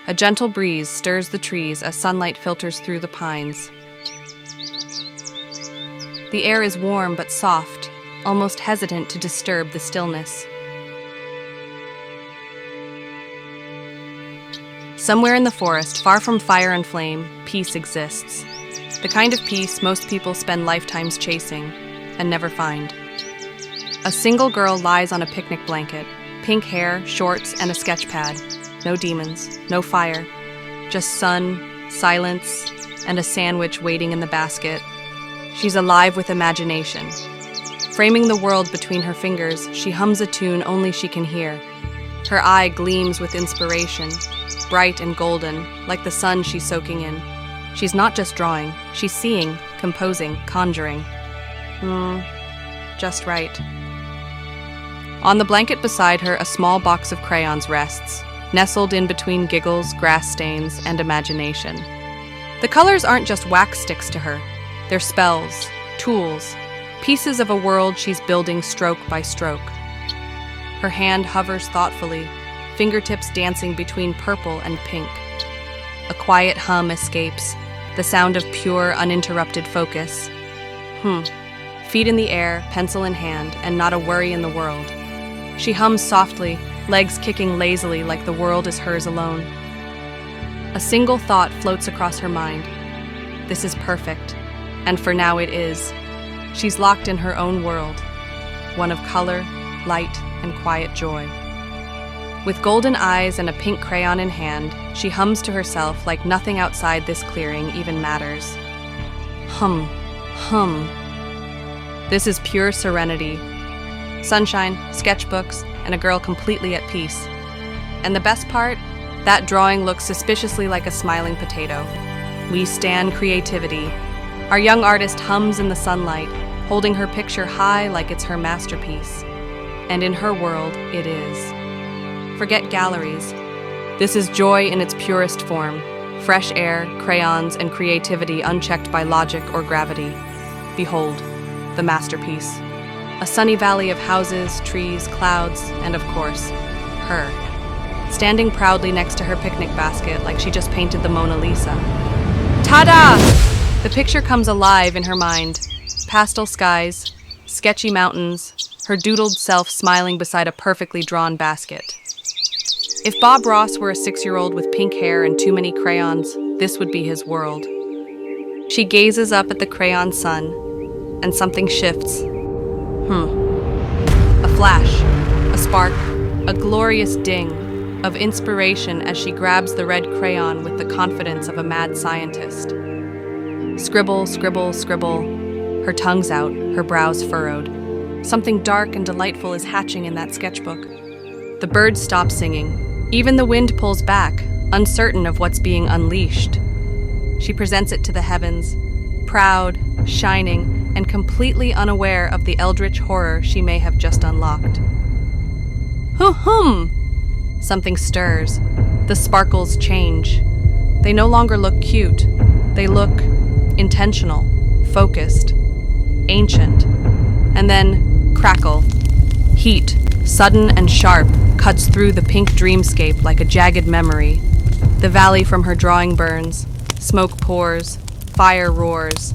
A gentle breeze stirs the trees as sunlight filters through the pines. The air is warm but soft, almost hesitant to disturb the stillness. Somewhere in the forest, far from fire and flame, peace exists. The kind of peace most people spend lifetimes chasing and never find. A single girl lies on a picnic blanket, pink hair, shorts, and a sketch pad. No demons, no fire, just sun, silence, and a sandwich waiting in the basket. She's alive with imagination. Framing the world between her fingers, she hums a tune only she can hear. Her eye gleams with inspiration, bright and golden, like the sun she's soaking in. She's not just drawing, she's seeing, composing, conjuring. Just right. On the blanket beside her, a small box of crayons rests, nestled in between giggles, grass stains, and imagination. The colors aren't just wax sticks to her. They're spells, tools, pieces of a world she's building stroke by stroke. Her hand hovers thoughtfully, fingertips dancing between purple and pink. A quiet hum escapes, the sound of pure, uninterrupted focus. Feet in the air, pencil in hand, and not a worry in the world. She hums softly, legs kicking lazily like the world is hers alone. A single thought floats across her mind. This is perfect, and for now it is. She's locked in her own world, one of color, light, and quiet joy. With golden eyes and a pink crayon in hand, she hums to herself like nothing outside this clearing even matters. Hum, hum. This is pure serenity. Sunshine, sketchbooks, and a girl completely at peace. And the best part? That drawing looks suspiciously like a smiling potato. We stand creativity. Our young artist hums in the sunlight, holding her picture high like it's her masterpiece. And in her world, it is. Forget galleries. This is joy in its purest form. Fresh air, crayons, and creativity unchecked by logic or gravity. Behold, the masterpiece. A sunny valley of houses, trees, clouds, and of course, her. Standing proudly next to her picnic basket like she just painted the Mona Lisa. Ta-da! The picture comes alive in her mind. Pastel skies, sketchy mountains, her doodled self smiling beside a perfectly drawn basket. If Bob Ross were a 6-year-old with pink hair and too many crayons, this would be his world. She gazes up at the crayon sun, and something shifts. A flash, a spark, a glorious ding of inspiration as she grabs the red crayon with the confidence of a mad scientist. Scribble, scribble, scribble. Her tongue's out, her brows furrowed. Something dark and delightful is hatching in that sketchbook. The birds stop singing. Even the wind pulls back, uncertain of what's being unleashed. She presents it to the heavens, proud, shining, and completely unaware of the eldritch horror she may have just unlocked. Hum! Something stirs. The sparkles change. They no longer look cute. They look intentional, focused, ancient. And then, crackle. Heat, sudden and sharp, cuts through the pink dreamscape like a jagged memory. The valley from her drawing burns. Smoke pours. Fire roars.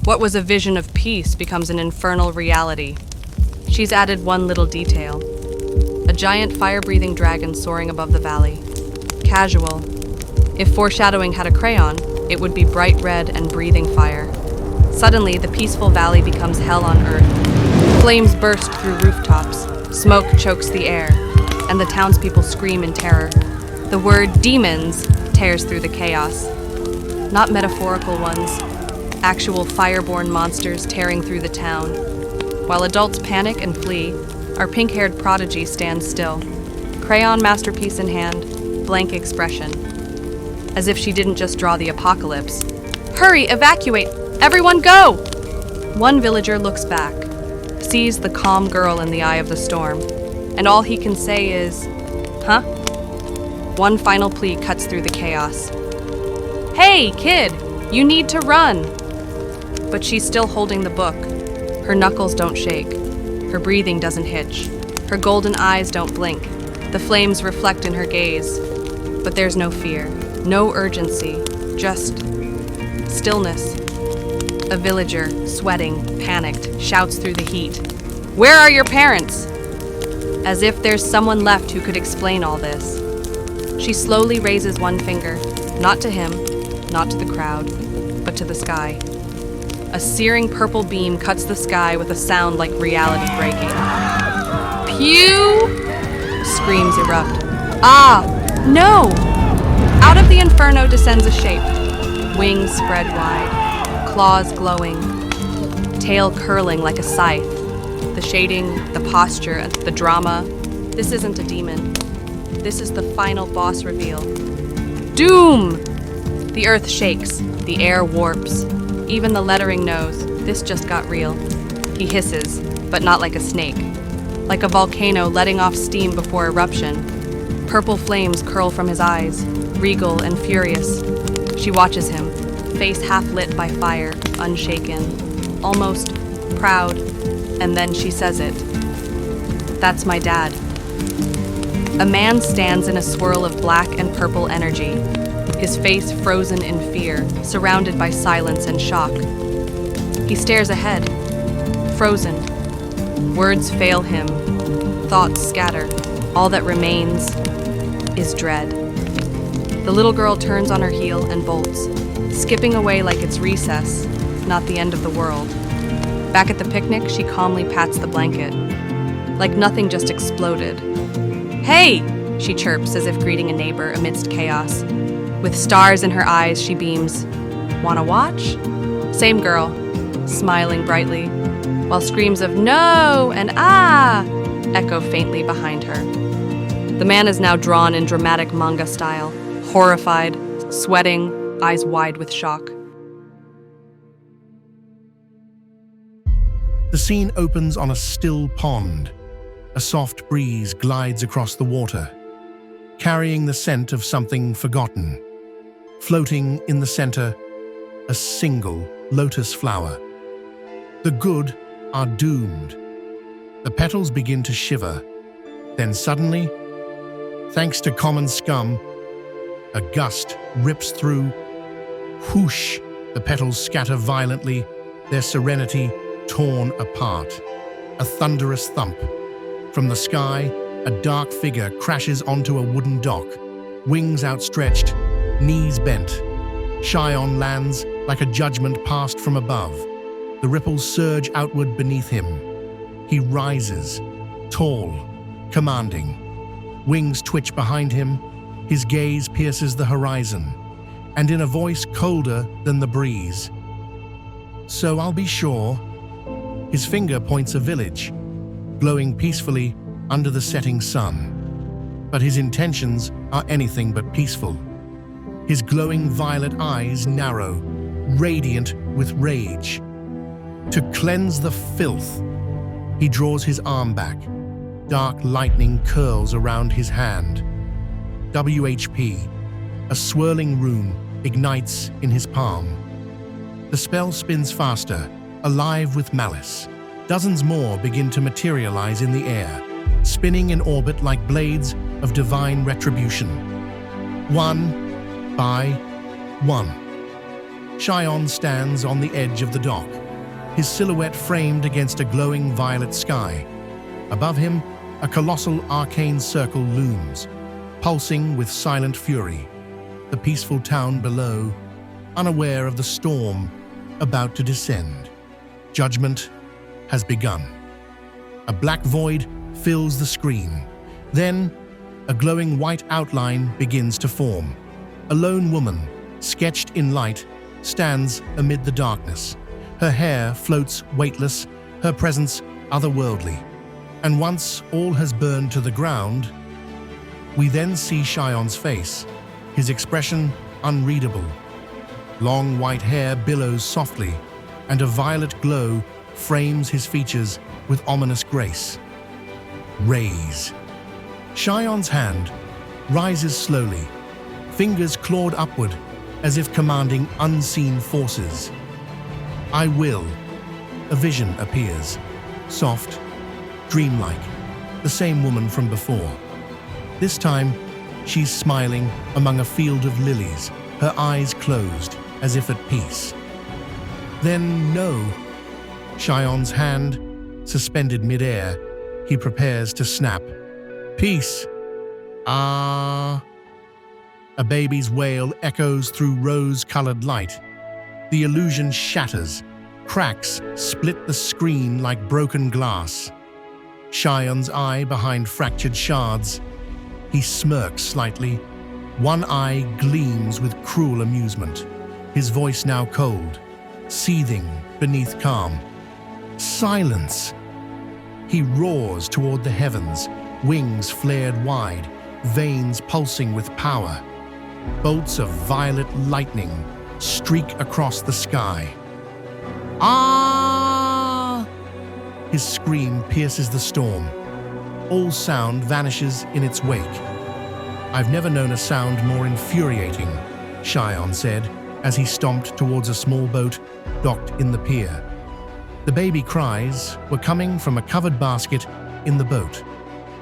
What was a vision of peace becomes an infernal reality. She's added one little detail. A giant fire-breathing dragon soaring above the valley. Casual. If foreshadowing had a crayon, it would be bright red and breathing fire. Suddenly, the peaceful valley becomes hell on earth. Flames burst through rooftops. Smoke chokes the air, and the townspeople scream in terror. The word demons tears through the chaos. Not metaphorical ones, actual fireborn monsters tearing through the town. While adults panic and flee, our pink-haired prodigy stands still. Crayon masterpiece in hand, blank expression. As if she didn't just draw the apocalypse. Hurry, evacuate! Everyone go! One villager looks back, sees the calm girl in the eye of the storm, and all he can say is, huh? One final plea cuts through the chaos. Hey, kid, you need to run! But she's still holding the book. Her knuckles don't shake. Her breathing doesn't hitch. Her golden eyes don't blink. The flames reflect in her gaze. But there's no fear, no urgency, just stillness. A villager, sweating, panicked, shouts through the heat, "Where are your parents?" As if there's someone left who could explain all this. She slowly raises one finger, not to him, not to the crowd, but to the sky. A searing purple beam cuts the sky with a sound like reality breaking. Pew! Screams erupt. Ah! No! Out of the inferno descends a shape. Wings spread wide, claws glowing, tail curling like a scythe. The shading, the posture, the drama. This isn't a demon. This is the final boss reveal. Doom! The earth shakes, the air warps. Even the lettering knows, this just got real. He hisses, but not like a snake. Like a volcano letting off steam before eruption. Purple flames curl from his eyes, regal and furious. She watches him, face half lit by fire, unshaken, almost proud, and then she says it. That's my dad. A man stands in a swirl of black and purple energy, his face frozen in fear, surrounded by silence and shock. He stares ahead, frozen. Words fail him, thoughts scatter. All that remains is dread. The little girl turns on her heel and bolts, skipping away like it's recess, not the end of the world. Back at the picnic, she calmly pats the blanket, like nothing just exploded. "Hey!" she chirps as if greeting a neighbor amidst chaos. With stars in her eyes, she beams. "Wanna watch?" Same girl, smiling brightly, while screams of "No!" and "Ah!" echo faintly behind her. The man is now drawn in dramatic manga style, horrified, sweating, eyes wide with shock. The scene opens on a still pond. A soft breeze glides across the water, carrying the scent of something forgotten. Floating in the center, a single lotus flower. The good are doomed. The petals begin to shiver. Then suddenly, thanks to common scum, a gust rips through. Whoosh! The petals scatter violently, their serenity torn apart. A thunderous thump. From the sky, a dark figure crashes onto a wooden dock, wings outstretched, knees bent. Shyon lands like a judgment passed from above. The ripples surge outward beneath him. He rises, tall, commanding. Wings twitch behind him, his gaze pierces the horizon, and in a voice colder than the breeze. "So I'll be sure." His finger points a village, glowing peacefully under the setting sun. But his intentions are anything but peaceful. His glowing violet eyes narrow, radiant with rage. To cleanse the filth, he draws his arm back. Dark lightning curls around his hand. WHP, a swirling rune, ignites in his palm. The spell spins faster, alive with malice. Dozens more begin to materialize in the air, spinning in orbit like blades of divine retribution. One by one. Shyon stands on the edge of the dock, his silhouette framed against a glowing violet sky. Above him, a colossal arcane circle looms, pulsing with silent fury. The peaceful town below, unaware of the storm about to descend. Judgment has begun. A black void fills the screen. Then, a glowing white outline begins to form. A lone woman, sketched in light, stands amid the darkness. Her hair floats weightless, her presence otherworldly. And once all has burned to the ground, we then see Shyon's face, his expression unreadable. Long white hair billows softly, and a violet glow frames his features with ominous grace. Raise. Shyon's hand rises slowly, fingers clawed upward as if commanding unseen forces. I will. A vision appears, soft, dreamlike, the same woman from before. This time, She's smiling among a field of lilies, her eyes closed, as if at peace. Then no. Shyon's hand, suspended mid-air, he prepares to snap. Peace. Ah. A baby's wail echoes through rose-colored light. The illusion shatters. Cracks split the screen like broken glass. Shyon's eye behind fractured shards. He smirks slightly. One eye gleams with cruel amusement. His voice now cold, seething beneath calm. Silence! He roars toward the heavens, wings flared wide, veins pulsing with power. Bolts of violet lightning streak across the sky. Ah! His scream pierces the storm. All sound vanishes in its wake. I've never known a sound more infuriating, Shyon said, as he stomped towards a small boat docked in the pier. The baby cries were coming from a covered basket in the boat.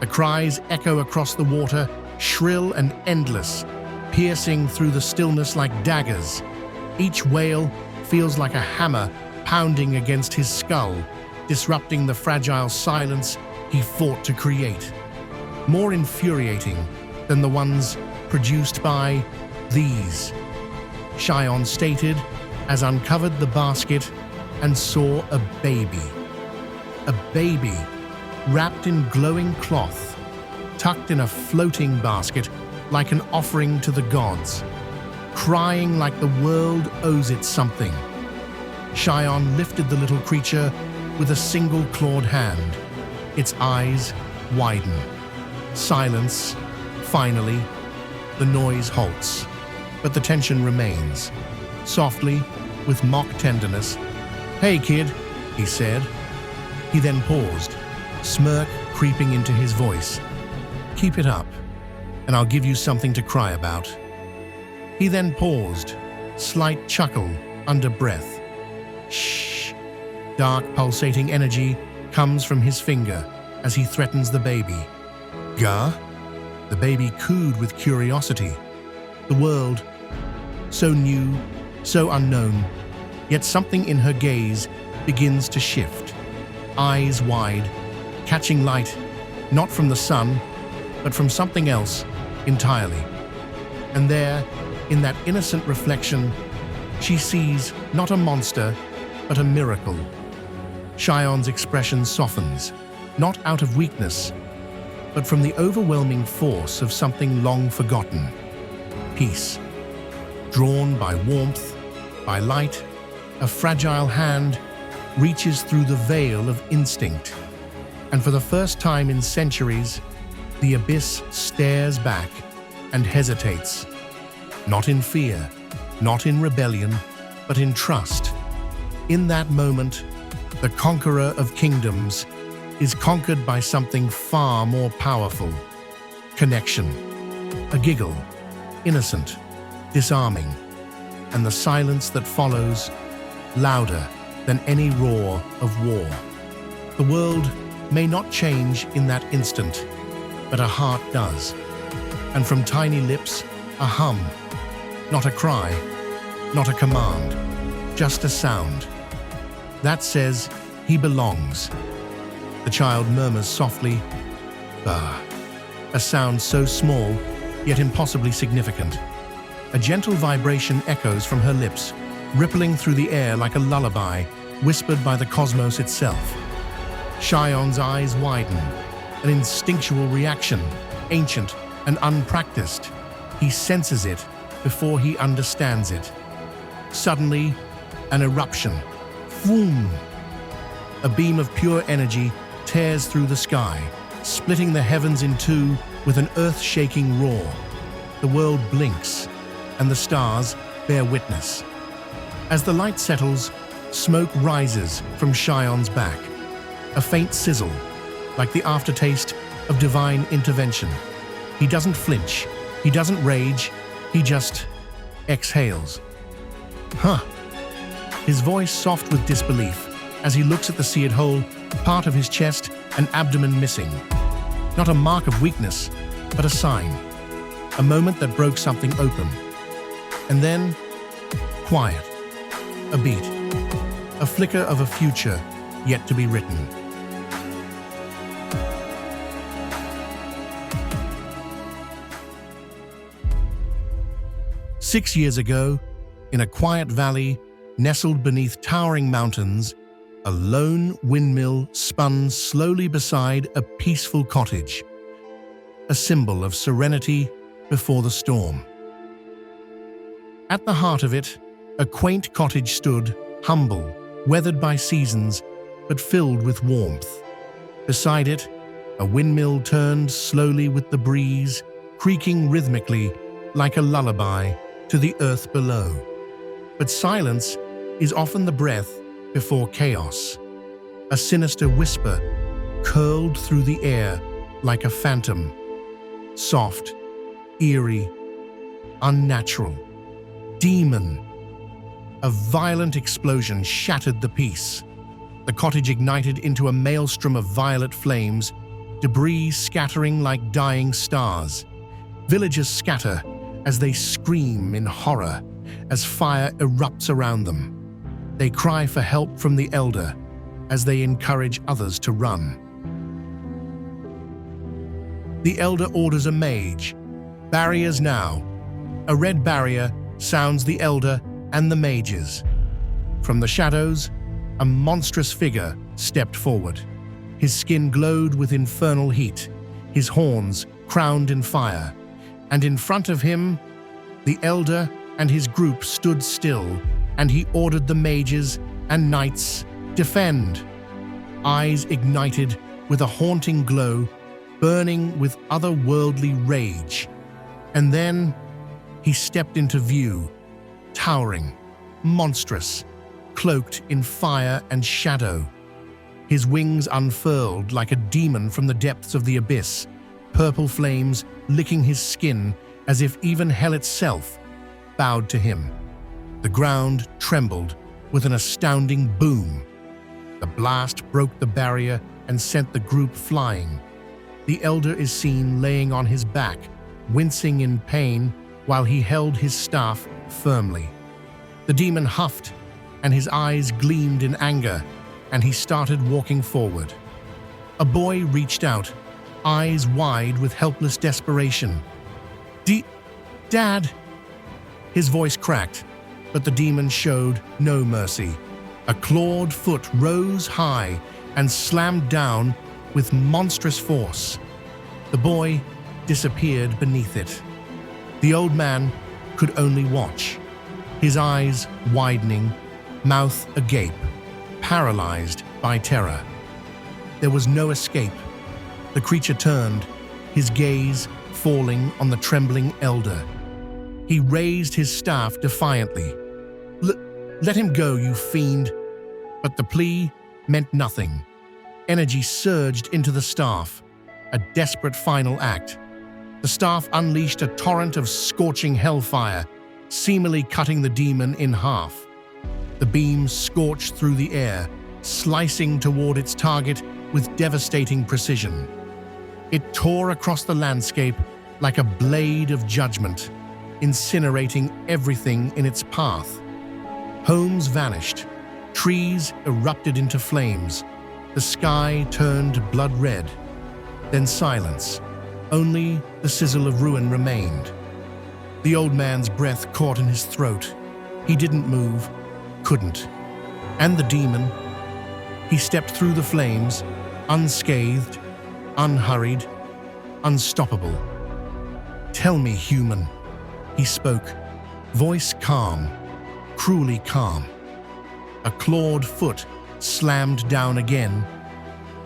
The cries echo across the water, shrill and endless, piercing through the stillness like daggers. Each wail feels like a hammer pounding against his skull, disrupting the fragile silence he fought to create. More infuriating than the ones produced by these, Shyon stated as uncovered the basket and saw a baby. A baby wrapped in glowing cloth, tucked in a floating basket like an offering to the gods, crying like the world owes it something. Shyon lifted the little creature with a single clawed hand. Its eyes widen. Silence. Finally, the noise halts, but the tension remains. Softly, with mock tenderness, "Hey, kid," he said. He then paused, smirk creeping into his voice. "Keep it up, and I'll give you something to cry about." He then paused, slight chuckle under breath. Shh. Dark pulsating energy comes from his finger as he threatens the baby. Gah? The baby cooed with curiosity. The world, so new, so unknown, yet something in her gaze begins to shift. Eyes wide, catching light, not from the sun, but from something else entirely. And there, in that innocent reflection, she sees not a monster, but a miracle. Shyon's expression softens, not out of weakness, but from the overwhelming force of something long forgotten. Peace. Drawn by warmth, by light, a fragile hand reaches through the veil of instinct. And for the first time in centuries, the abyss stares back and hesitates. Not in fear, not in rebellion, but in trust. In that moment, the conqueror of kingdoms is conquered by something far more powerful. Connection. A giggle, innocent, disarming, and the silence that follows, louder than any roar of war. The world may not change in that instant, but a heart does. And from tiny lips, a hum, not a cry, not a command, just a sound. That says, "He belongs." The child murmurs softly, "Bah," a sound so small, yet impossibly significant. A gentle vibration echoes from her lips, rippling through the air like a lullaby, whispered by the cosmos itself. Shyon's eyes widen, an instinctual reaction, ancient and unpracticed. He senses it before he understands it. Suddenly, an eruption. Vroom! A beam of pure energy tears through the sky, splitting the heavens in two with an earth-shaking roar. The world blinks, and the stars bear witness. As the light settles, smoke rises from Shyon's back. A faint sizzle, like the aftertaste of divine intervention. He doesn't flinch, he doesn't rage, he just exhales. Huh. His voice soft with disbelief as he looks at the seared hole, part of his chest and abdomen missing. Not a mark of weakness, but a sign. a moment that broke something open. And then, quiet, a beat, a flicker of a future yet to be written. "6 years ago, in a quiet valley nestled beneath towering mountains, a lone windmill spun slowly beside a peaceful cottage, a symbol of serenity before the storm. At the heart of it, a quaint cottage stood, humble, weathered by seasons, but filled with warmth. Beside it, a windmill turned slowly with the breeze, creaking rhythmically like a lullaby to the earth below. But silence is often the breath before chaos. A sinister whisper curled through the air like a phantom, soft, eerie, unnatural. Demon. A violent explosion shattered the peace. The cottage ignited into a maelstrom of violet flames, debris scattering like dying stars. Villagers scatter as they scream in horror as fire erupts around them. They cry for help from the elder as they encourage others to run. The elder orders a mage. Barriers now. A red barrier sounds the elder and the mages. From the shadows, a monstrous figure stepped forward. His skin glowed with infernal heat, his horns crowned in fire, and in front of him, the elder and his group stood still, and he ordered the mages and knights, defend. Eyes ignited with a haunting glow, burning with otherworldly rage. And then he stepped into view, towering, monstrous, cloaked in fire and shadow. His wings unfurled like a demon from the depths of the abyss, purple flames licking his skin as if even hell itself bowed to him. The ground trembled with an astounding boom. The blast broke the barrier and sent the group flying. The elder is seen laying on his back, wincing in pain while he held his staff firmly. The demon huffed, and his eyes gleamed in anger, and he started walking forward. A boy reached out, eyes wide with helpless desperation. Dad! His voice cracked, but the demon showed no mercy. A clawed foot rose high and slammed down with monstrous force. The boy disappeared beneath it. The old man could only watch, his eyes widening, mouth agape, paralyzed by terror. There was no escape. The creature turned, his gaze falling on the trembling elder. He raised his staff defiantly. Let him go, you fiend!" But the plea meant nothing. Energy surged into the staff, a desperate final act. The staff unleashed a torrent of scorching hellfire, seemingly cutting the demon in half. The beam scorched through the air, slicing toward its target with devastating precision. It tore across the landscape like a blade of judgment, incinerating everything in its path. Homes vanished, trees erupted into flames, the sky turned blood red. Then silence. Only the sizzle of ruin remained. The old man's breath caught in his throat. He didn't move, couldn't. And the demon? He stepped through the flames, unscathed, unhurried, unstoppable. "Tell me, human," he spoke, voice calm, cruelly calm. A clawed foot slammed down again.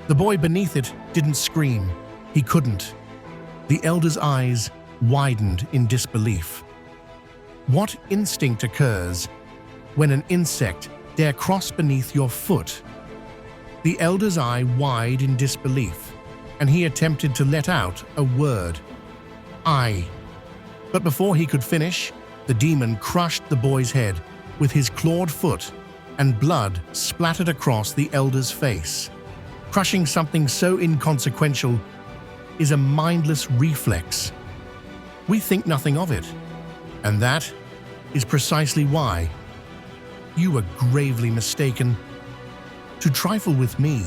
The boy beneath it didn't scream. He couldn't. The elder's eyes widened in disbelief. What instinct occurs when an insect dare cross beneath your foot? The elder's eye wide in disbelief, and he attempted to let out a word. "I." But before he could finish, the demon crushed the boy's head with his clawed foot, and blood splattered across the elder's face. Crushing something so inconsequential is a mindless reflex. We think nothing of it. And that is precisely why you were gravely mistaken to trifle with me,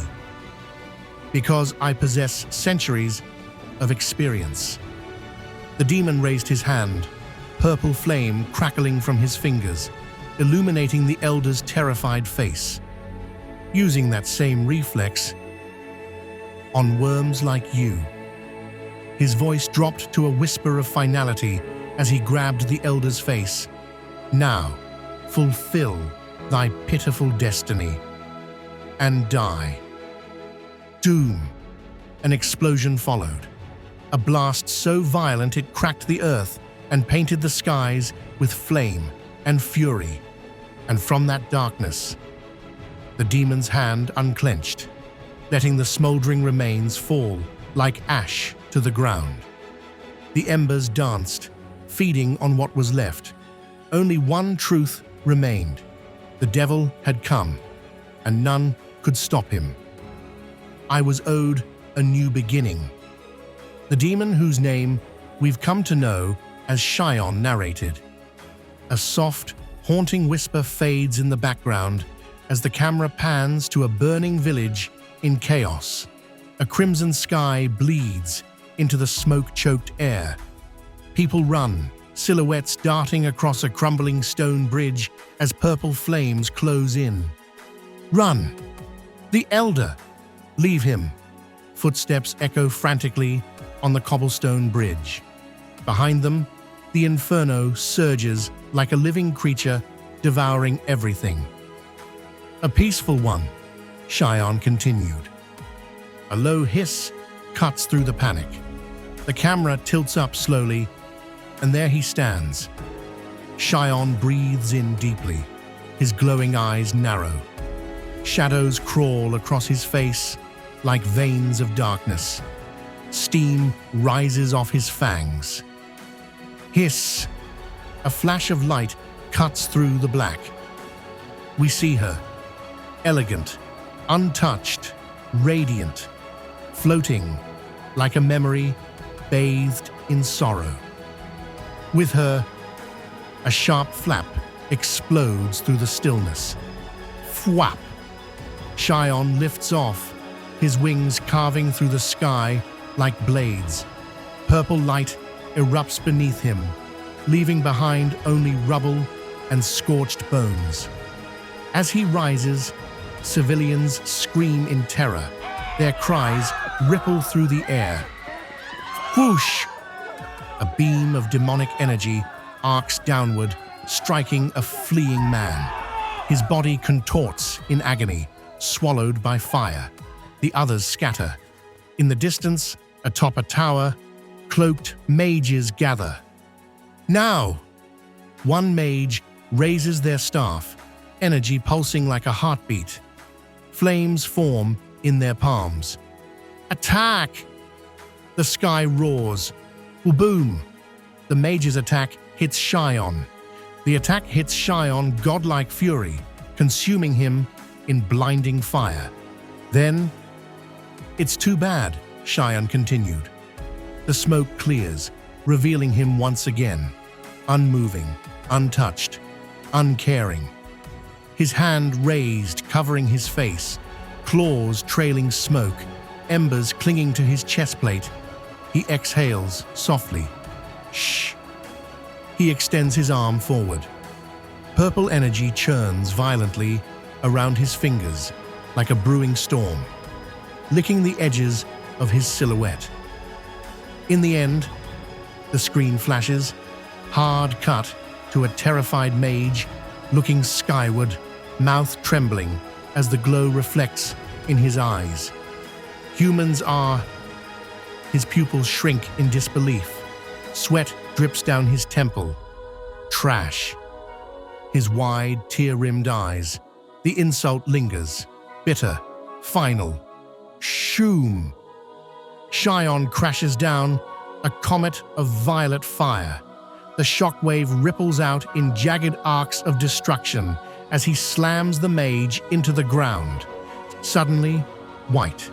because I possess centuries of experience. The demon raised his hand, purple flame crackling from his fingers, illuminating the elder's terrified face. Using that same reflex on worms like you. His voice dropped to a whisper of finality as he grabbed the elder's face. Now, fulfill thy pitiful destiny and die. Doom. An explosion followed. A blast so violent it cracked the earth and painted the skies with flame and fury. And from that darkness, the demon's hand unclenched, letting the smoldering remains fall like ash to the ground. The embers danced, feeding on what was left. Only one truth remained. The devil had come, and none could stop him. I was owed a new beginning. The demon whose name we've come to know as Shyon narrated. A soft, haunting whisper fades in the background as the camera pans to a burning village in chaos. A crimson sky bleeds into the smoke-choked air. People run, silhouettes darting across a crumbling stone bridge as purple flames close in. Run! The elder! Leave him! Footsteps echo frantically on the cobblestone bridge. Behind them, the inferno surges like a living creature devouring everything. A peaceful one, Shyon continued. A low hiss cuts through the panic. The camera tilts up slowly, and there he stands. Shyon breathes in deeply, his glowing eyes narrow. Shadows crawl across his face like veins of darkness. Steam rises off his fangs. Hiss! A flash of light cuts through the black. We see her, elegant, untouched, radiant, floating like a memory bathed in sorrow. With her, a sharp flap explodes through the stillness. Thwap! Shyon lifts off, his wings carving through the sky like blades. Purple light erupts beneath him, leaving behind only rubble and scorched bones. As he rises, civilians scream in terror. Their cries ripple through the air. Whoosh! A beam of demonic energy arcs downward, striking a fleeing man. His body contorts in agony, swallowed by fire. The others scatter. In the distance, atop a tower, cloaked mages gather. Now! One mage raises their staff, energy pulsing like a heartbeat. Flames form in their palms. Attack! The sky roars. Boom! The mage's attack hits Shyon. The attack hits Shyon godlike fury, consuming him in blinding fire. Then, it's too bad, Shyon continued. The smoke clears, revealing him once again, unmoving, untouched, uncaring. His hand raised, covering his face, claws trailing smoke, embers clinging to his chest plate. He exhales softly. Shh. He extends his arm forward. Purple energy churns violently around his fingers like a brewing storm, licking the edges of his silhouette. In the end, the screen flashes, hard cut to a terrified mage looking skyward, mouth trembling as the glow reflects in his eyes. Humans are... His pupils shrink in disbelief. Sweat drips down his temple. Trash. His wide, tear-rimmed eyes. The insult lingers. Bitter. Final. Shoom. Shyon crashes down, a comet of violet fire. The shockwave ripples out in jagged arcs of destruction as he slams the mage into the ground. Suddenly, white.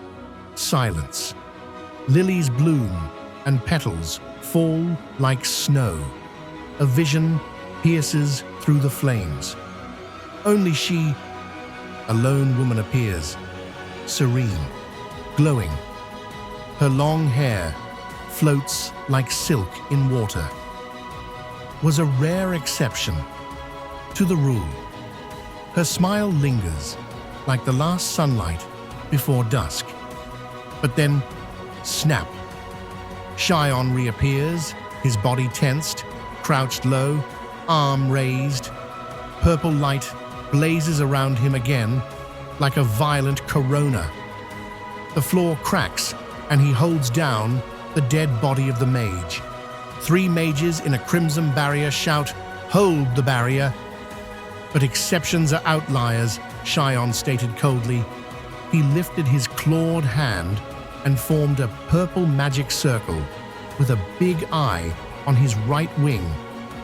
Silence. Lilies bloom and petals fall like snow. A vision pierces through the flames. Only she, a lone woman, appears, serene, glowing. Her long hair floats like silk in water. Was a rare exception to the rule. Her smile lingers like the last sunlight before dusk. But then, snap. Shyon reappears, his body tensed, crouched low, arm raised. Purple light blazes around him again like a violent corona. The floor cracks and he holds down the dead body of the mage. 3 mages in a crimson barrier shout, "Hold the barrier!" But exceptions are outliers, Shyon stated coldly. He lifted his clawed hand and formed a purple magic circle with a big eye on his right wing,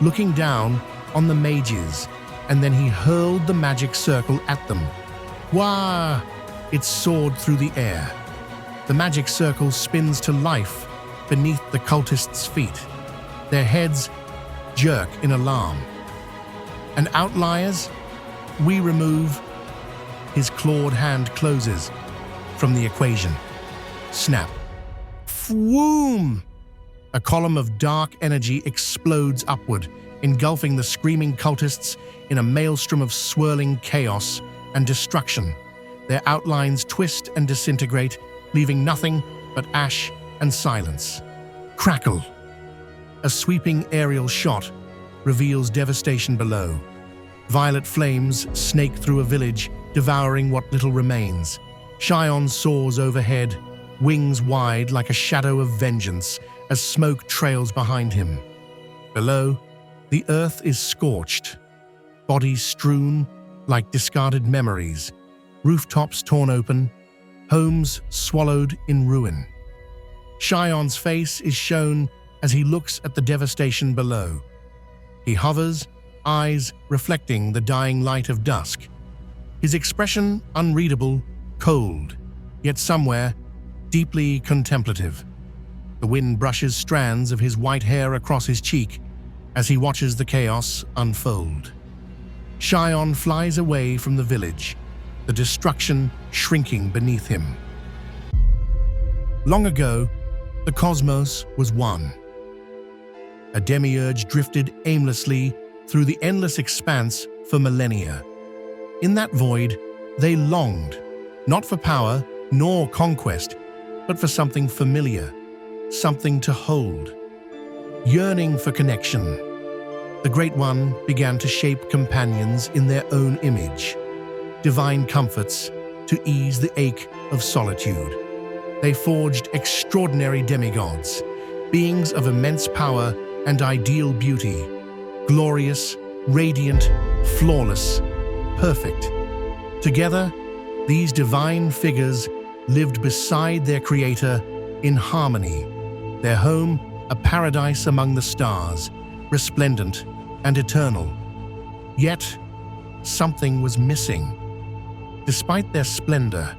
looking down on the mages, and then he hurled the magic circle at them. Wah! It soared through the air. The magic circle spins to life beneath the cultists' feet. Their heads jerk in alarm. And outliers, we remove. His clawed hand closes from the equation. Snap. Fwoom! A column of dark energy explodes upward, engulfing the screaming cultists in a maelstrom of swirling chaos and destruction. Their outlines twist and disintegrate, leaving nothing but ash and silence. Crackle! A sweeping aerial shot reveals devastation below. Violet flames snake through a village, devouring what little remains. Shyon soars overhead, wings wide like a shadow of vengeance, as smoke trails behind him. Below, the earth is scorched, bodies strewn like discarded memories, rooftops torn open, homes swallowed in ruin. Shyon's face is shown as he looks at the devastation below. He hovers, eyes reflecting the dying light of dusk. His expression unreadable, cold, yet somewhere deeply contemplative. The wind brushes strands of his white hair across his cheek as he watches the chaos unfold. Shyon flies away from the village, the destruction shrinking beneath him. Long ago, the cosmos was one. A demiurge drifted aimlessly through the endless expanse for millennia. In that void, they longed, not for power nor conquest, but for something familiar, something to hold. Yearning for connection, the Great One began to shape companions in their own image, divine comforts to ease the ache of solitude. They forged extraordinary demigods, beings of immense power and ideal beauty, glorious, radiant, flawless, perfect. Together, these divine figures lived beside their creator in harmony, their home a paradise among the stars, resplendent and eternal. Yet, something was missing. Despite their splendor,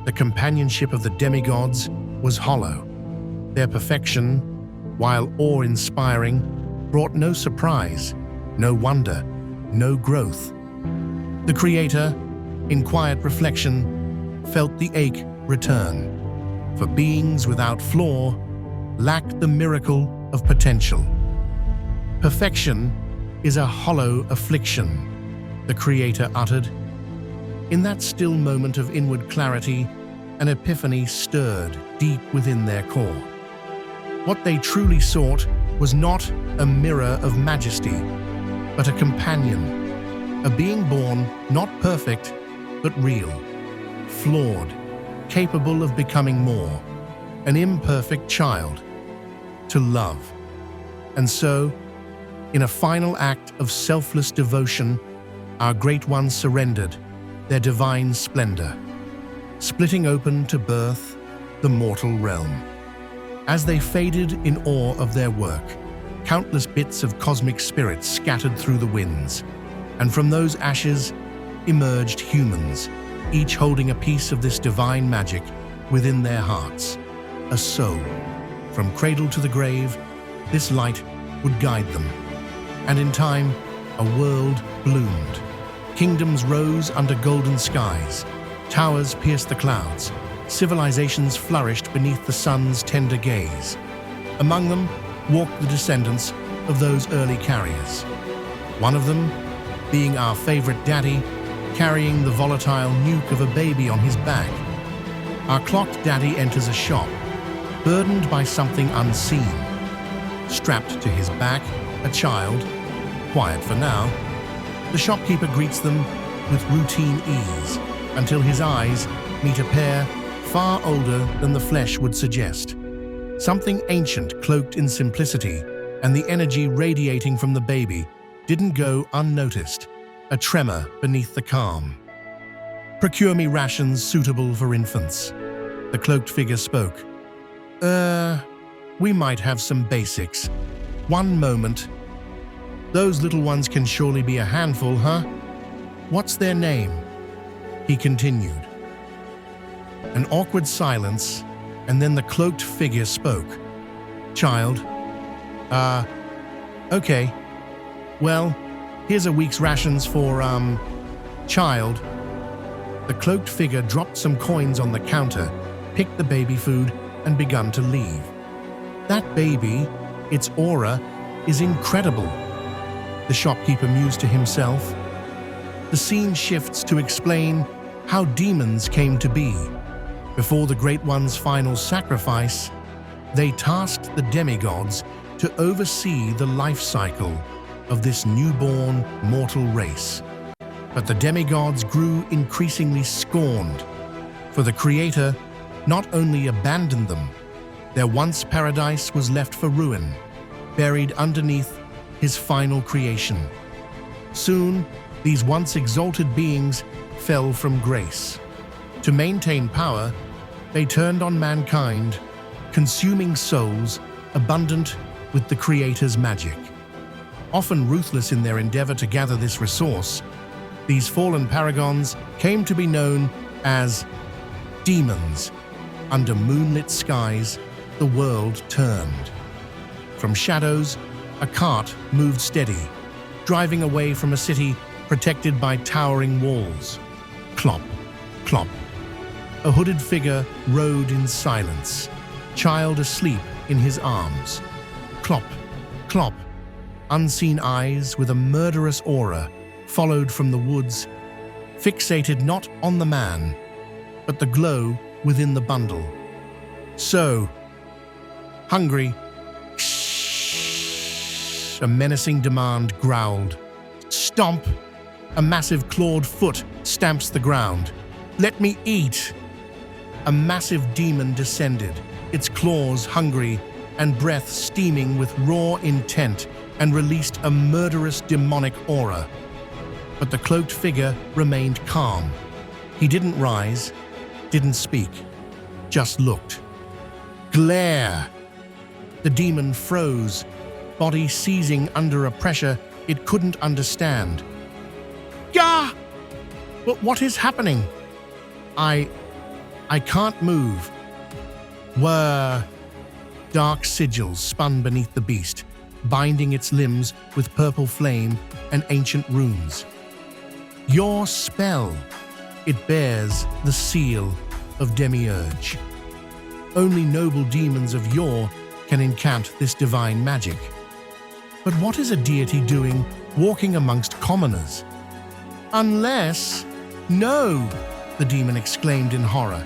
the companionship of the demigods was hollow. Their perfection, while awe-inspiring, brought no surprise, no wonder, no growth. The Creator, in quiet reflection, felt the ache return. For beings without flaw lack the miracle of potential. Perfection is a hollow affliction, the Creator uttered. In that still moment of inward clarity, an epiphany stirred deep within their core. What they truly sought was not a mirror of majesty, but a companion, a being born not perfect, but real, flawed, capable of becoming more, an imperfect child, to love. And so, in a final act of selfless devotion, our Great Ones surrendered their divine splendor, splitting open to birth the mortal realm. As they faded in awe of their work, countless bits of cosmic spirit scattered through the winds, and from those ashes emerged humans, each holding a piece of this divine magic within their hearts, a soul. From cradle to the grave, This light would guide them. And in time, a world bloomed. Kingdoms rose under golden skies. Towers pierced the clouds. Civilizations flourished beneath the sun's tender gaze. Among them walked the descendants of those early carriers. One of them being our favorite daddy, carrying the volatile nuke of a baby on his back. Our clocked daddy enters a shop, burdened by something unseen. Strapped to his back, a child, quiet for now. The shopkeeper greets them with routine ease, until his eyes meet a pair far older than the flesh would suggest. Something ancient cloaked in simplicity, and the energy radiating from the baby didn't go unnoticed, a tremor beneath the calm. "Procure me rations suitable for infants." The cloaked figure spoke. We might have some basics. One moment. Those little ones can surely be a handful, huh? What's their name?" He continued. An awkward silence, and then the cloaked figure spoke. "Child. Okay. Well, here's a week's rations for, child." The cloaked figure dropped some coins on the counter, picked the baby food, and begun to leave. "That baby, its aura, is incredible," the shopkeeper mused to himself. The scene shifts to explain how demons came to be. Before the Great One's final sacrifice, they tasked the demigods to oversee the life cycle of this newborn mortal race. But the demigods grew increasingly scorned, for the Creator not only abandoned them, their once paradise was left for ruin, buried underneath his final creation. Soon, these once exalted beings fell from grace. To maintain power, they turned on mankind, consuming souls abundant with the Creator's magic. Often ruthless in their endeavor to gather this resource, these fallen paragons came to be known as demons. Under moonlit skies, the world turned. From shadows, a cart moved steady, driving away from a city protected by towering walls. Clop, clop. A hooded figure rode in silence, child asleep in his arms. Clop, clop. Unseen eyes with a murderous aura followed from the woods, fixated not on the man, but the glow within the bundle. "So, hungry?" "Shh!" A menacing demand growled. "Stomp!" A massive clawed foot stamps the ground. "Let me eat!" A massive demon descended, its claws hungry and breath steaming with raw intent, and released a murderous demonic aura. But the cloaked figure remained calm. He didn't rise, didn't speak, just looked. Glare! The demon froze, body seizing under a pressure it couldn't understand. "Gah! But what is happening? I can't move." Whir! Dark sigils spun beneath the beast, binding its limbs with purple flame and ancient runes. "Your spell. It bears the seal of Demiurge. Only noble demons of yore can incant this divine magic. But what is a deity doing walking amongst commoners? Unless... No!" the demon exclaimed in horror.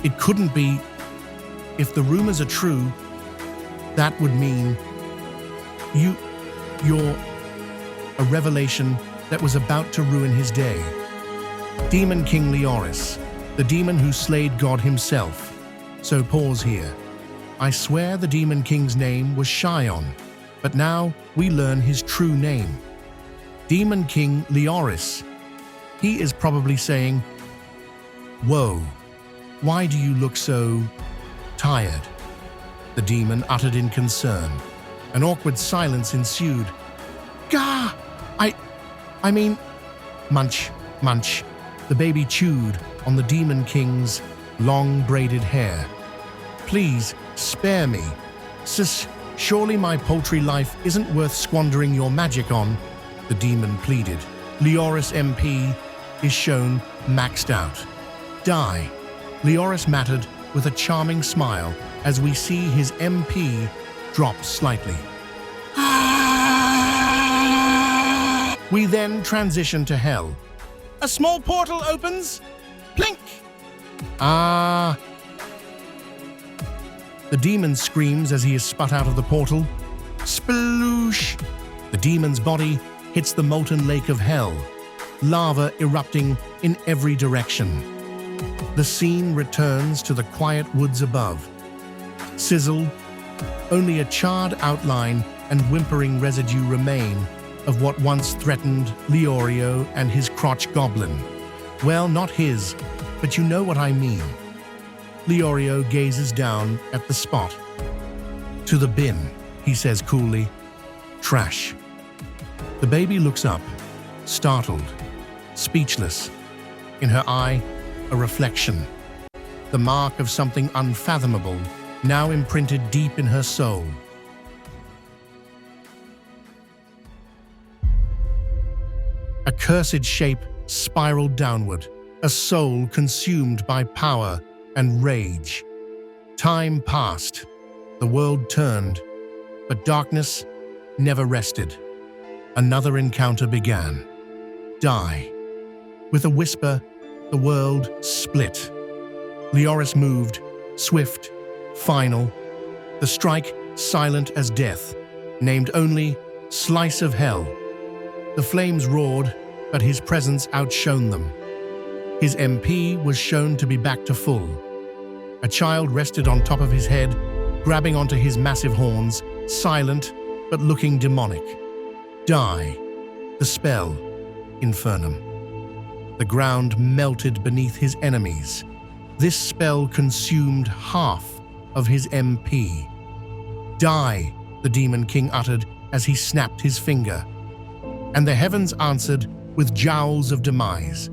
"It couldn't be. If the rumors are true, that would mean you're a revelation that was about to ruin his day. Demon King Leoris, the demon who slayed God himself. So pause here. I swear the Demon King's name was Shyon, but now we learn his true name. Demon King Leoris. He is probably saying, Whoa, why do you look so tired? The demon uttered in concern. An awkward silence ensued. Gah! I mean, munch, munch. The baby chewed on the Demon King's long braided hair. Please, spare me. Surely my paltry life isn't worth squandering your magic on, the demon pleaded. Leoris MP is shown maxed out. Die. Leoris mattered with a charming smile as we see his MP drop slightly. We then transition to hell. A small portal opens. Plink! The demon screams as he is spat out of the portal. Sploosh! The demon's body hits the molten lake of hell, lava erupting in every direction. The scene returns to the quiet woods above. Sizzle, only a charred outline and whimpering residue remain of what once threatened Leorio and his crotch goblin. Well, not his, but you know what I mean. Leorio gazes down at the spot. To the bin, he says coolly. Trash. The baby looks up, startled, speechless. In her eye, a reflection. The mark of something unfathomable, now imprinted deep in her soul. A cursed shape spiraled downward, a soul consumed by power and rage. Time passed, the world turned, but darkness never rested. Another encounter began. Die. With a whisper, the world split. Leoris moved, swift, final. The strike silent as death, named only Slice of Hell. The flames roared, but his presence outshone them. His MP was shown to be back to full. A child rested on top of his head, grabbing onto his massive horns, silent but looking demonic. Die. The spell. Infernum. The ground melted beneath his enemies. This spell consumed half of his MP. Die, the Demon King uttered as he snapped his finger. And the heavens answered with jowls of demise.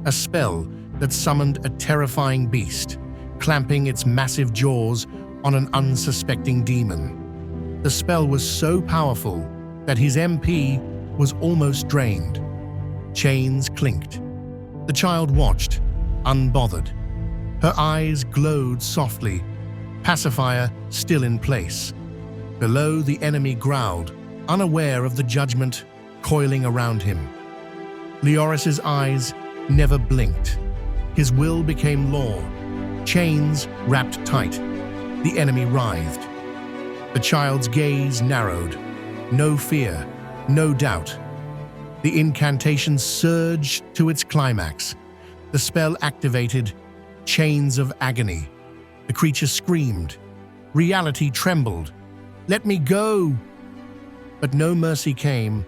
A spell that summoned a terrifying beast, clamping its massive jaws on an unsuspecting demon. The spell was so powerful that his MP was almost drained. Chains clinked. The child watched, unbothered. Her eyes glowed softly, pacifier still in place. Below, the enemy growled, unaware of the judgment coiling around him. Leoris's eyes never blinked. His will became law. Chains wrapped tight. The enemy writhed. The child's gaze narrowed. No fear, no doubt. The incantation surged to its climax. The spell activated. Chains of agony. The creature screamed. Reality trembled. Let me go! But no mercy came.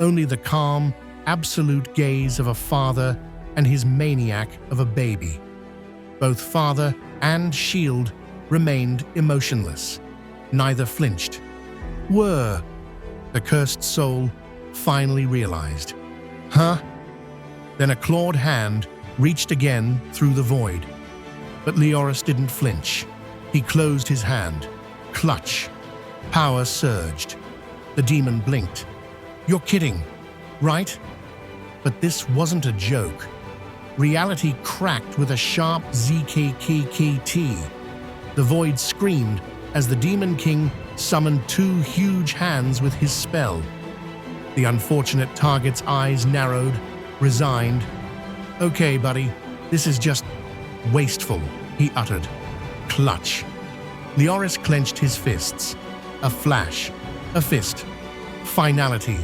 Only the calm, absolute gaze of a father and his maniac of a baby. Both father and shield remained emotionless. Neither flinched. The cursed soul finally realized. Huh? Then a clawed hand reached again through the void. But Leoris didn't flinch. He closed his hand. Clutch. Power surged. The demon blinked. You're kidding, right? But this wasn't a joke. Reality cracked with a sharp ZKKKT. The void screamed as the Demon King summoned two huge hands with his spell. The unfortunate target's eyes narrowed, resigned. Okay, buddy, this is just wasteful, he uttered. Clutch. Leoris clenched his fists. A flash. A fist. Finality.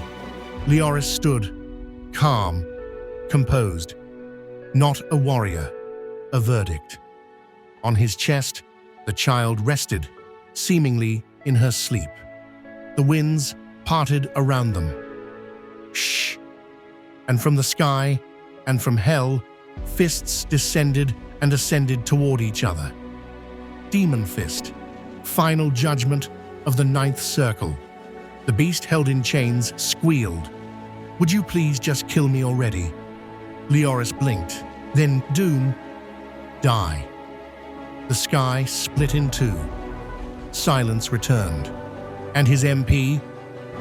Leoris stood, calm, composed. Not a warrior, a verdict. On his chest, the child rested, seemingly in her sleep. The winds parted around them. Shh! And from the sky, and from hell, fists descended and ascended toward each other. Demon fist, final judgment of the ninth circle. The beast held in chains squealed. Would you please just kill me already? Leoris blinked. Then doom, die. The sky split in two. Silence returned. and his MP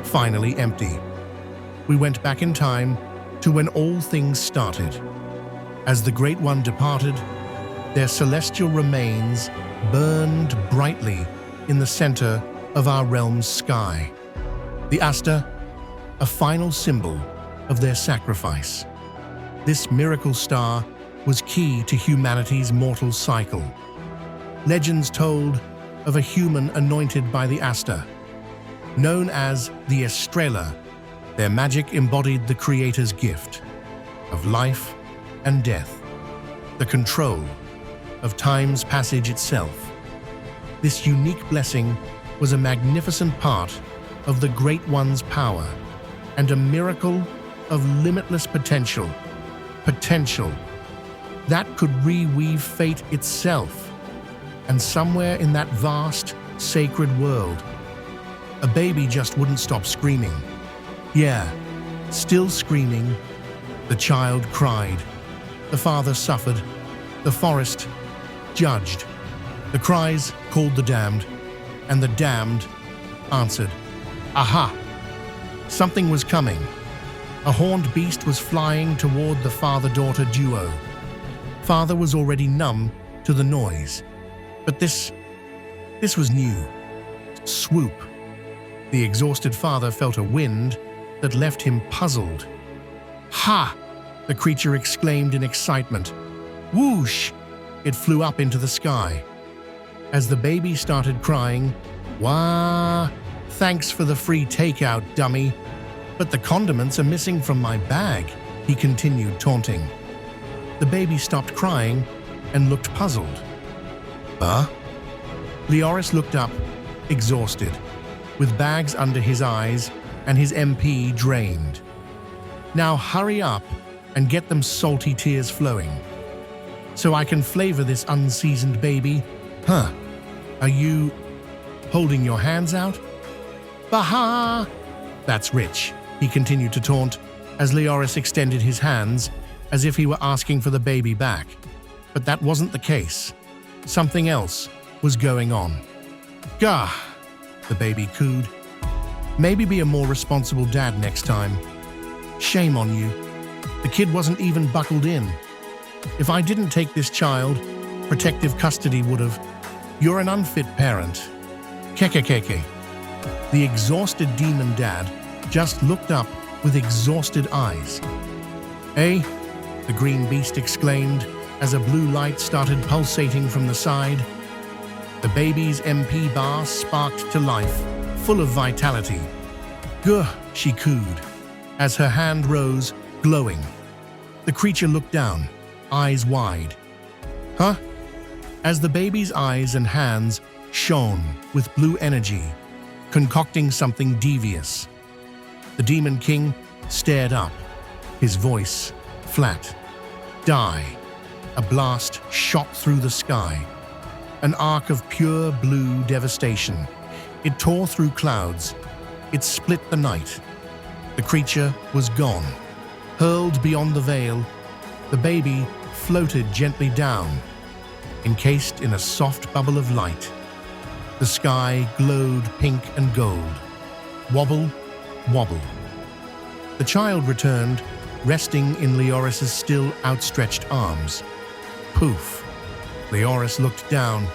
finally empty. We went back in time to when all things started. As the Great One departed, their celestial remains burned brightly in the center of our realm's sky. The Asta, a final symbol of their sacrifice. This miracle star was key to humanity's mortal cycle. Legends told of a human anointed by the Asta. Known as the Estrella, their magic embodied the Creator's gift of life and death, the control of time's passage itself. This unique blessing was a magnificent part of the Great One's power and a miracle of limitless potential that could reweave fate itself. And somewhere in that vast, sacred world, a baby just wouldn't stop screaming. Yeah, still screaming. The child cried. The father suffered. The forest judged. The cries called the damned, and the damned answered. Aha! Something was coming. A horned beast was flying toward the father-daughter duo. Father was already numb to the noise, but this was new. Swoop. The exhausted father felt a wind that left him puzzled. Ha! The creature exclaimed in excitement. Whoosh! It flew up into the sky. As the baby started crying, wah! Thanks for the free takeout, dummy. But the condiments are missing from my bag, he continued, taunting. The baby stopped crying and looked puzzled. Leoris looked up, exhausted, with bags under his eyes and his MP drained. Now hurry up and get them salty tears flowing, so I can flavor this unseasoned baby. Are you holding your hands out? Baha! That's rich, he continued to taunt, as Leoris extended his hands as if he were asking for the baby back. But that wasn't the case. Something else was going on. Gah! The baby cooed. Maybe be a more responsible dad next time. Shame on you. The kid wasn't even buckled in. If I didn't take this child, protective custody would have. You're an unfit parent. Kekekeke. The exhausted demon dad just looked up with exhausted eyes. Eh? The green beast exclaimed as a blue light started pulsating from the side. The baby's MP bar sparked to life, full of vitality. Guh, she cooed, as her hand rose, glowing. The creature looked down, eyes wide. Huh? As the baby's eyes and hands shone with blue energy, concocting something devious. The Demon King stared up, his voice flat. Die. A blast shot through the sky. An arc of pure blue devastation. It tore through clouds. It split the night. The creature was gone. Hurled beyond the veil, the baby floated gently down, encased in a soft bubble of light. The sky glowed pink and gold. Wobble, wobble. The child returned, resting in Leoris's still outstretched arms. Poof. Leoris looked down.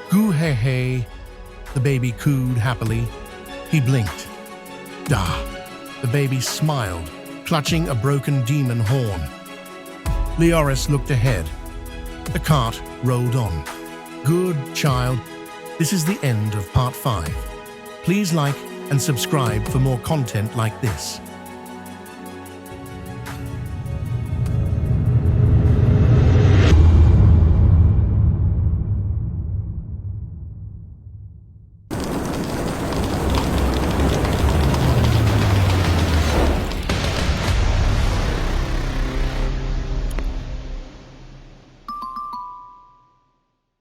Goo-hey-hey. The baby cooed happily. He blinked. Dah. The baby smiled, clutching a broken demon horn. Leoris looked ahead. The cart rolled on. Good child. This is the end of part 5. Please like and subscribe for more content like this.